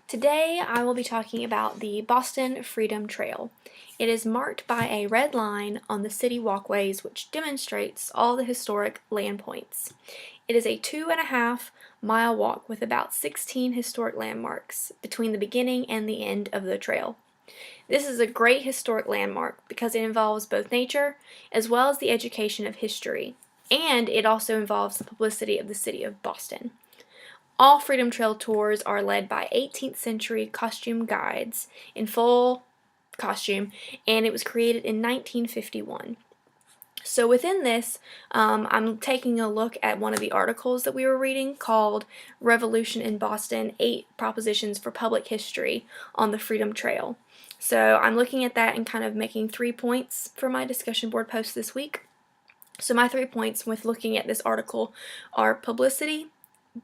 Today I will be talking about the Boston Freedom Trail. It is marked by a red line on the city walkways which demonstrates all the historic land points. It is a 2.5-mile walk with about 16 historic landmarks between the beginning and the end of the trail. This is a great historic landmark because it involves both nature as well as the education of history, and it also involves the publicity of the city of Boston. All Freedom Trail tours are led by 18th century costume guides in full costume, and it was created in 1951. So within this, I'm taking a look at one of the articles that we were reading called Revolution in Boston, 8 Propositions for Public History on the Freedom Trail. So I'm looking at that and kind of making 3 points for my discussion board post this week. So my 3 points with looking at this article are publicity,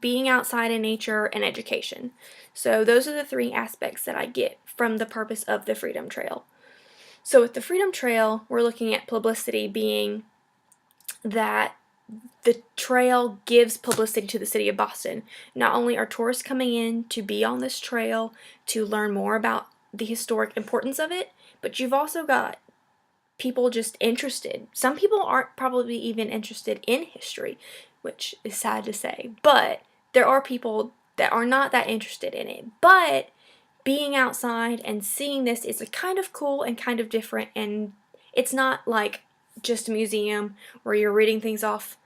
being outside in nature, and education. So those are the 3 aspects that I get from the purpose of the Freedom Trail. So with the Freedom Trail, we're looking at publicity being that the trail gives publicity to the city of Boston. Not only are tourists coming in to be on this trail to learn more about the historic importance of it, but you've also got people just interested. Some people aren't probably even interested in history, which is sad to say, but there are people that are not that interested in it. But being outside and seeing this is a kind of cool and kind of different, and it's not like just a museum where you're reading things off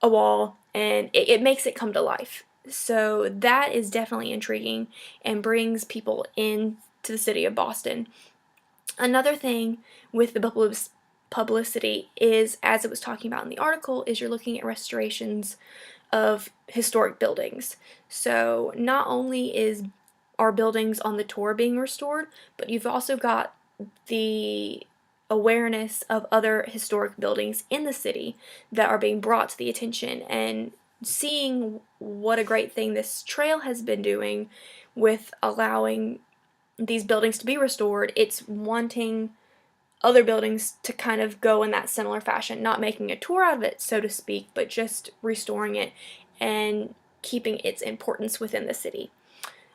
a wall, and it makes it come to life. So that is definitely intriguing and brings people in to the city of Boston. Another thing with the publicity is, as it was talking about in the article, is you're looking at restorations of historic buildings. So not only are buildings on the tour being restored, but you've also got the awareness of other historic buildings in the city that are being brought to the attention, and seeing what a great thing this trail has been doing with allowing these buildings to be restored. It's wanting other buildings to kind of go in that similar fashion, not making a tour out of it, so to speak, but just restoring it and keeping its importance within the city.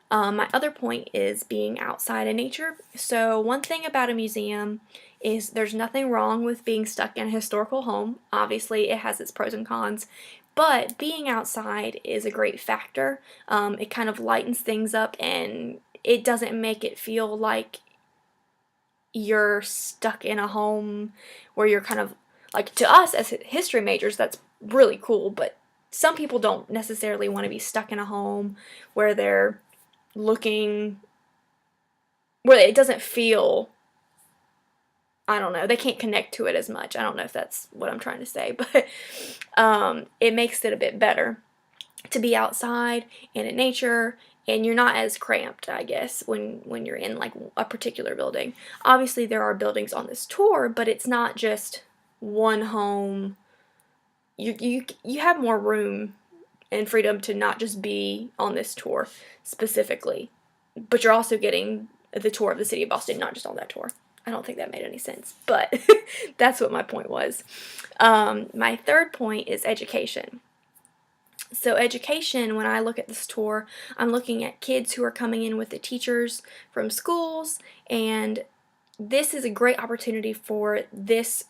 My other point is being outside in nature. So one thing about a museum is there's nothing wrong with being stuck in a historical home. Obviously, it has its pros and cons, but being outside is a great factor. It kind of lightens things up, and it doesn't make it feel like you're stuck in a home where you're kind of, like, to us as history majors, that's really cool, but some people don't necessarily want to be stuck in a home where they're looking, where it doesn't feel, I don't know, they can't connect to it as much. I don't know if that's what I'm trying to say, but it makes it a bit better to be outside and in nature, and you're not as cramped, I guess, when you're in like a particular building. Obviously there are buildings on this tour, but it's not just one home. You have more room and freedom to not just be on this tour specifically, but you're also getting the tour of the city of Boston, not just on that tour. I don't think that made any sense, but that's what my point was. My third point is education. So education, when I look at this tour, I'm looking at kids who are coming in with the teachers from schools, and this is a great opportunity for these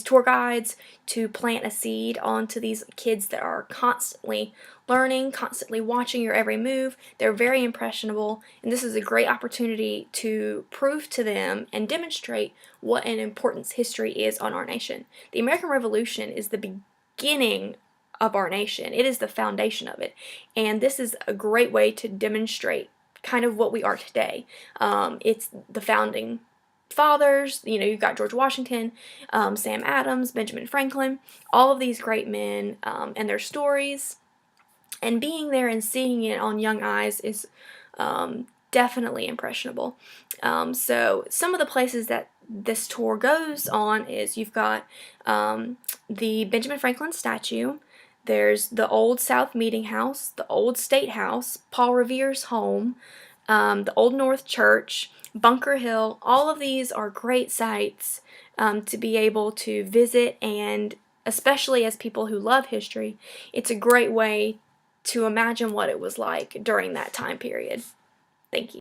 tour guides to plant a seed onto these kids that are constantly learning, constantly watching your every move. They're very impressionable, and this is a great opportunity to prove to them and demonstrate what an importance history is on our nation. The American Revolution is the beginning of our nation. It is the foundation of it, and this is a great way to demonstrate kind of what we are today. It's the founding fathers. You know, you've got George Washington, Sam Adams, Benjamin Franklin, all of these great men and their stories, and being there and seeing it on young eyes is definitely impressionable. So some of the places that this tour goes on is you've got the Benjamin Franklin statue. There's the Old South Meeting House, the Old State House, Paul Revere's home, the Old North Church, Bunker Hill. All of these are great sites to be able to visit, and especially as people who love history, it's a great way to imagine what it was like during that time period. Thank you.